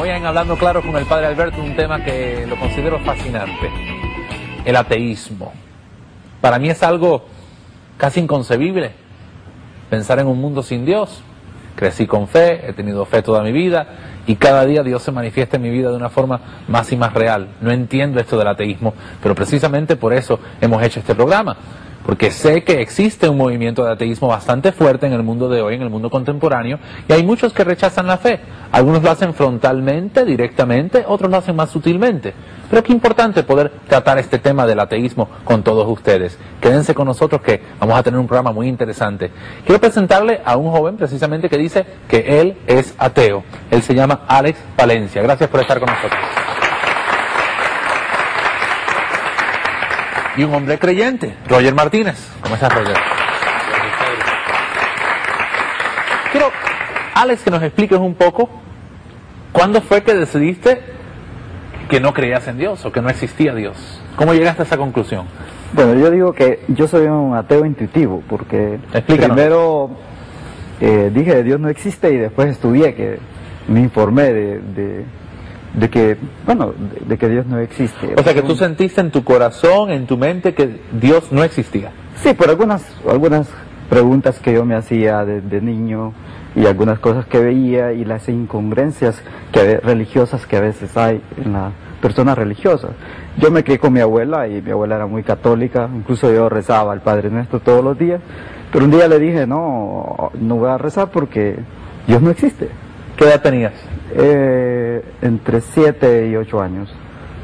Hoy en Hablando Claro con el Padre Alberto, un tema que lo considero fascinante, el ateísmo. Para mí es algo casi inconcebible, pensar en un mundo sin Dios. Crecí con fe, he tenido fe toda mi vida y cada día Dios se manifiesta en mi vida de una forma más y más real. No entiendo esto del ateísmo, pero precisamente por eso hemos hecho este programa. Porque sé que existe un movimiento de ateísmo bastante fuerte en el mundo de hoy, en el mundo contemporáneo, y hay muchos que rechazan la fe. Algunos lo hacen frontalmente, directamente, otros lo hacen más sutilmente. Pero qué importante poder tratar este tema del ateísmo con todos ustedes. Quédense con nosotros que vamos a tener un programa muy interesante. Quiero presentarle a un joven precisamente que dice que él es ateo. Él se llama Alex Palencia. Gracias por estar con nosotros. Y un hombre creyente, Roger Martínez. ¿Cómo estás, Roger? Quiero, Alex, que nos expliques un poco cuándo fue que decidiste que no creías en Dios o que no existía Dios. ¿Cómo llegaste a esa conclusión? Bueno, yo digo que yo soy un ateo intuitivo porque Explícanos. Primero dije que Dios no existe y después estudié, que me informé de que Dios no existe. O sea, que tú sentiste en tu corazón, en tu mente, que Dios no existía. Sí, por algunas preguntas que yo me hacía de niño y algunas cosas que veía y las incongruencias religiosas que a veces hay en las personas religiosas. Yo me crié con mi abuela y mi abuela era muy católica, incluso yo rezaba al Padre Nuestro todos los días, pero un día le dije, no voy a rezar porque Dios no existe. ¿Qué edad tenías? Entre 7 y 8 años.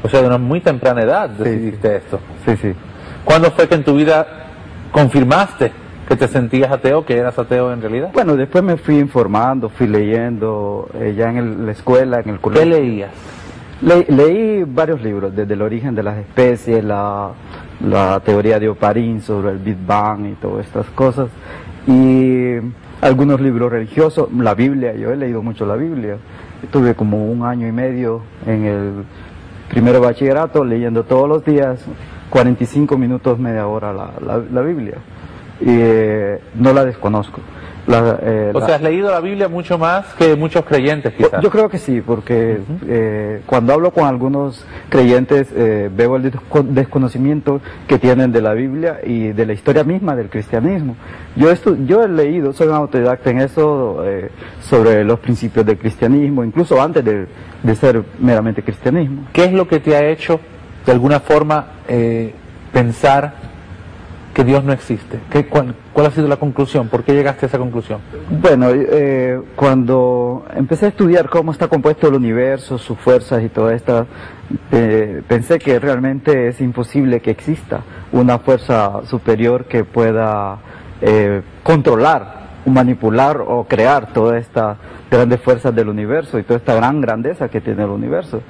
O sea, de una muy temprana edad decidiste esto. Sí, sí. ¿Cuándo fue que en tu vida confirmaste que te sentías ateo, que eras ateo en realidad? Bueno, después me fui informando, fui leyendo, ya en la escuela, en el colegio. ¿Qué leías? Leí varios libros, desde el origen de las especies, la teoría de Oparín sobre el Big Bang y todas estas cosas. Y algunos libros religiosos, la Biblia, yo he leído mucho la Biblia. Estuve como 1 año y medio en el primero bachillerato leyendo todos los días 45 minutos, media hora la Biblia. Y no la desconozco. O sea, has leído la Biblia mucho más que muchos creyentes, quizás. Yo creo que sí, porque cuando hablo con algunos creyentes veo el desconocimiento que tienen de la Biblia y de la historia misma del cristianismo. Yo he leído, soy un autodidacta en eso, sobre los principios del cristianismo, incluso antes de ser meramente cristianismo. ¿Qué es lo que te ha hecho, de alguna forma, pensar que Dios no existe? ¿Cuál ha sido la conclusión? ¿Por qué llegaste a esa conclusión? Bueno, cuando empecé a estudiar cómo está compuesto el universo, sus fuerzas y todo esto, pensé que realmente es imposible que exista una fuerza superior que pueda controlar, manipular o crear todas estas grandes fuerzas del universo y toda esta gran grandeza que tiene el universo.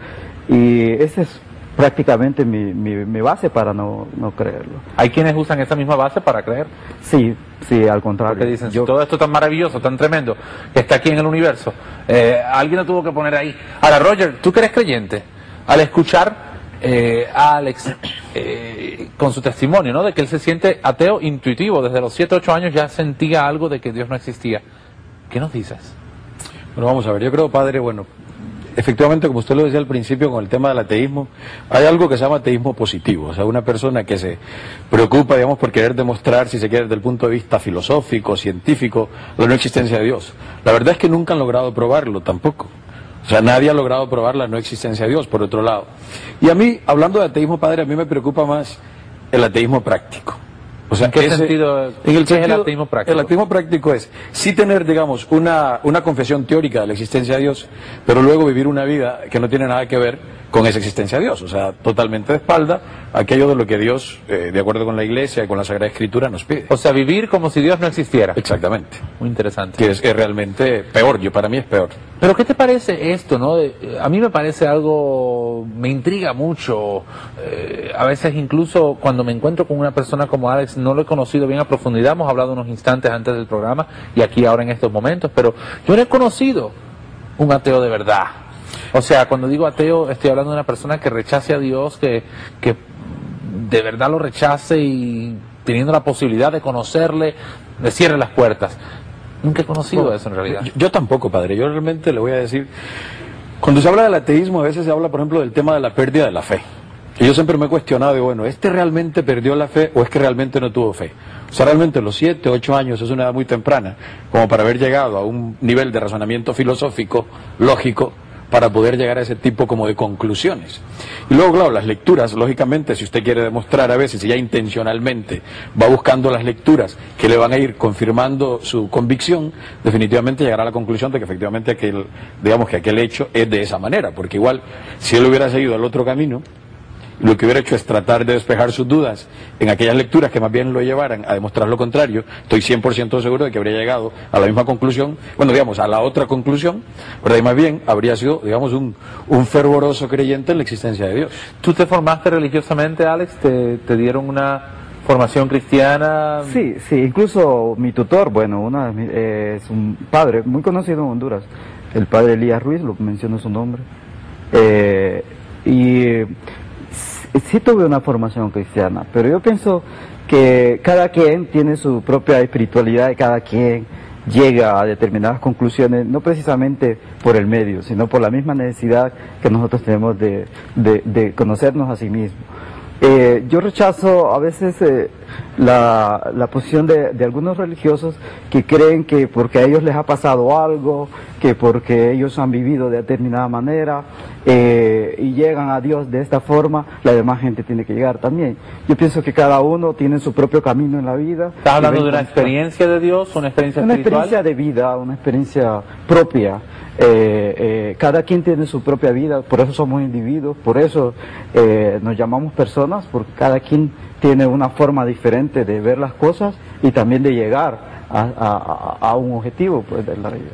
Y ese es prácticamente mi base para no creerlo. ¿Hay quienes usan esa misma base para creer? Sí, al contrario. Porque dicen, todo esto tan maravilloso, tan tremendo, que está aquí en el universo, alguien lo tuvo que poner ahí. Ahora, Roger, tú que eres creyente, al escuchar a Alex con su testimonio, ¿no?, de que él se siente ateo intuitivo, desde los 7, 8 años ya sentía algo de que Dios no existía. ¿Qué nos dices? Bueno, vamos a ver, yo creo, padre, efectivamente, como usted lo decía al principio con el tema del ateísmo, hay algo que se llama ateísmo positivo, o sea, una persona que se preocupa, digamos, por querer demostrar, si se quiere, desde el punto de vista filosófico, científico, la no existencia de Dios. La verdad es que nunca han logrado probarlo tampoco. O sea, nadie ha logrado probar la no existencia de Dios, por otro lado. Y a mí, hablando de ateísmo, padre, a mí me preocupa más el ateísmo práctico. O sea, ¿en qué sentido? ¿Qué es el ateísmo práctico? El ateísmo práctico es sí tener, digamos, una confesión teórica de la existencia de Dios, pero luego vivir una vida que no tiene nada que ver con esa existencia de Dios. O sea, totalmente de espalda a aquello de lo que Dios, de acuerdo con la Iglesia y con la Sagrada Escritura, nos pide. O sea, vivir como si Dios no existiera. Exactamente. Muy interesante. Que es realmente peor, para mí es peor. Pero ¿qué te parece esto, no? A mí me parece algo, me intriga mucho. A veces incluso cuando me encuentro con una persona como Alex, no lo he conocido bien a profundidad, hemos hablado unos instantes antes del programa y aquí ahora en estos momentos, pero yo no he conocido un ateo de verdad. O sea, cuando digo ateo, estoy hablando de una persona que rechace a Dios, que de verdad lo rechace y teniendo la posibilidad de conocerle, le cierre las puertas. Nunca he conocido eso en realidad. Yo tampoco, padre. Yo realmente le voy a decir, Cuando se habla del ateísmo, a veces se habla, por ejemplo, del tema de la pérdida de la fe. Y yo siempre me he cuestionado, de, bueno, ¿este realmente perdió la fe o es que realmente no tuvo fe? O sea, realmente los 7, 8 años es una edad muy temprana, como para haber llegado a un nivel de razonamiento filosófico, lógico, para poder llegar a ese tipo como de conclusiones. Y luego, claro, las lecturas, lógicamente, si usted quiere demostrar a veces, y ya intencionalmente va buscando las lecturas que le van a ir confirmando su convicción, definitivamente llegará a la conclusión de que efectivamente aquel hecho es de esa manera, porque igual, si él hubiera seguido el otro camino, lo que hubiera hecho es tratar de despejar sus dudas en aquellas lecturas que más bien lo llevaran a demostrar lo contrario, estoy 100% seguro de que habría llegado a la misma conclusión, bueno, digamos, a la otra conclusión, ¿verdad? Y más bien habría sido, digamos, un fervoroso creyente en la existencia de Dios. ¿Tú te formaste religiosamente, Alex? ¿Te dieron una formación cristiana? Sí, incluso mi tutor, bueno, es un padre muy conocido en Honduras, el padre Elías Ruiz, lo menciono su nombre, sí tuve una formación cristiana, pero yo pienso que cada quien tiene su propia espiritualidad y cada quien llega a determinadas conclusiones, no precisamente por el medio, sino por la misma necesidad que nosotros tenemos de conocernos a sí mismos. Yo rechazo a veces la posición de algunos religiosos que creen que porque a ellos les ha pasado algo, que porque ellos han vivido de determinada manera y llegan a Dios de esta forma, la demás gente tiene que llegar también. Yo pienso que cada uno tiene su propio camino en la vida. ¿Estás hablando de una experiencia de Dios, una experiencia espiritual? Una experiencia de vida, una experiencia propia. Cada quien tiene su propia vida, por eso somos individuos, por eso nos llamamos personas, porque cada quien tiene una forma diferente de ver las cosas y también de llegar a un objetivo, pues, de la vida.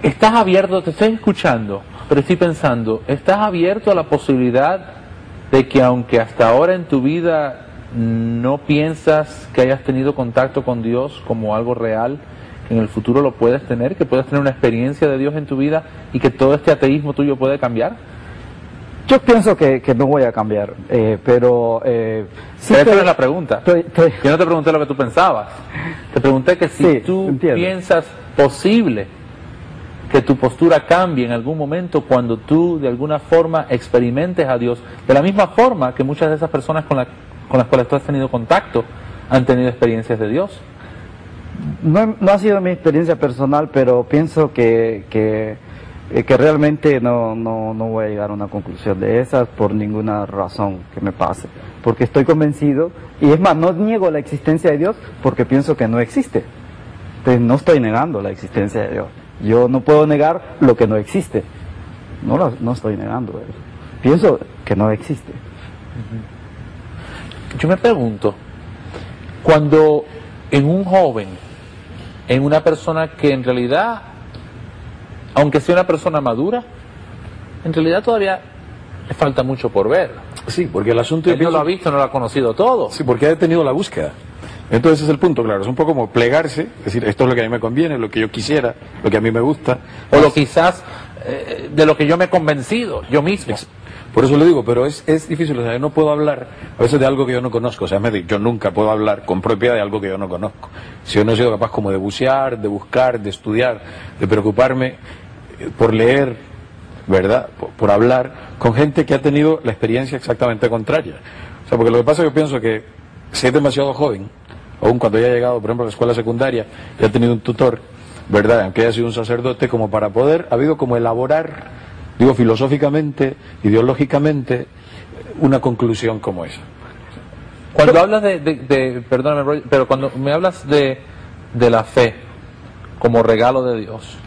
¿Estás abierto? Te estoy escuchando, pero estoy pensando, ¿estás abierto a la posibilidad de que aunque hasta ahora en tu vida no piensas que hayas tenido contacto con Dios como algo real, en el futuro lo puedes tener, que puedes tener una experiencia de Dios en tu vida y que todo este ateísmo tuyo puede cambiar? Yo pienso que no voy a cambiar, pero... sí, esa es la pregunta. Yo no te pregunté lo que tú pensabas. Te pregunté que si sí, tú piensas posible que tu postura cambie en algún momento cuando tú de alguna forma experimentes a Dios, de la misma forma que muchas de esas personas con las cuales tú has tenido contacto han tenido experiencias de Dios. No ha sido mi experiencia personal, pero pienso que realmente no voy a llegar a una conclusión de esas por ninguna razón que me pase, porque estoy convencido, y es más, no niego la existencia de Dios porque pienso que no existe. Entonces no estoy negando la existencia de Dios. Yo no puedo negar lo que no existe. No estoy negando eso. Pienso que no existe. Yo me pregunto, cuando en un joven, en una persona que en realidad, aunque sea una persona madura, en realidad todavía le falta mucho por ver. Sí, porque el asunto... Él no lo ha visto, no lo ha conocido todo. Sí, porque ha detenido la búsqueda. Entonces ese es el punto, claro, es un poco como plegarse, es decir, esto es lo que a mí me conviene, lo que yo quisiera, lo que a mí me gusta. O lo quizás de lo que yo me he convencido, yo mismo. Por eso le digo, pero es difícil, o sea, yo no puedo hablar a veces de algo que yo no conozco, o sea, yo nunca puedo hablar con propiedad de algo que yo no conozco. Si yo no he sido capaz como de bucear, de buscar, de estudiar, de preocuparme por leer, ¿verdad? Por hablar con gente que ha tenido la experiencia exactamente contraria. O sea, porque lo que pasa es que yo pienso que si es demasiado joven, aun cuando haya llegado, por ejemplo, a la escuela secundaria y ha tenido un tutor, ¿verdad? Aunque haya sido un sacerdote, como para poder, ha habido como elaborar, digo, filosóficamente, ideológicamente, una conclusión como esa. Cuando hablas perdóname, Roy, pero cuando me hablas de la fe como regalo de Dios,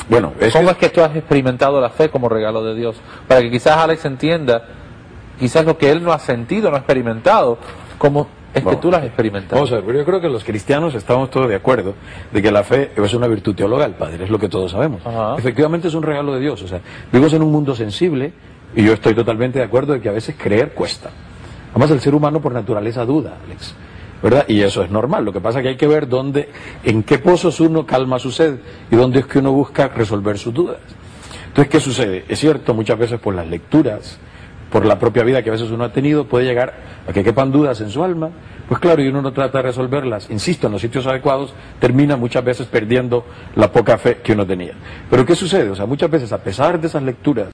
bueno, ¿cómo es que tú has experimentado la fe como regalo de Dios? Para que quizás Alex entienda, quizás lo que él no ha sentido, no ha experimentado, ¿cómo es que tú lo has experimentado? Vamos a ver, pero yo creo que los cristianos estamos todos de acuerdo de que la fe es una virtud teologal, padre, es lo que todos sabemos. Ajá. Efectivamente es un regalo de Dios, o sea, vivimos en un mundo sensible y yo estoy totalmente de acuerdo de que a veces creer cuesta. Además el ser humano por naturaleza duda, Alex, ¿verdad? Y eso es normal, lo que pasa es que hay que ver en qué pozos uno calma su sed y dónde es que uno busca resolver sus dudas. Entonces, ¿qué sucede? Es cierto, muchas veces por las lecturas, por la propia vida que a veces uno ha tenido, puede llegar a que quepan dudas en su alma, pues claro, y uno no trata de resolverlas, insisto, en los sitios adecuados, termina muchas veces perdiendo la poca fe que uno tenía. Pero ¿qué sucede? O sea, muchas veces, a pesar de esas lecturas